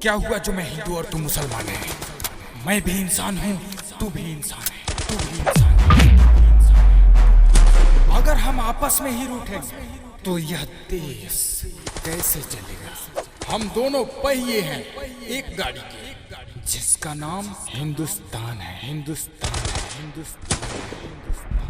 क्या हुआ जो मैं हिंदू और तू मुसलमान है? मैं भी इंसान हूँ, तू भी इंसान है, तू भी इंसान है। अगर हम आपस में ही रूठेंगे तो यह देश कैसे चलेगा? हम दोनों पहिए हैं एक गाड़ी के, जिसका नाम हिंदुस्तान है, हिंदुस्तान है, हिंदुस्तान है, हिंदुस्तान।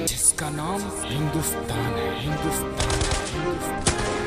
जिसका नाम हिंदुस्तान है, हिंदुस्तान है, हिंदुस्तान।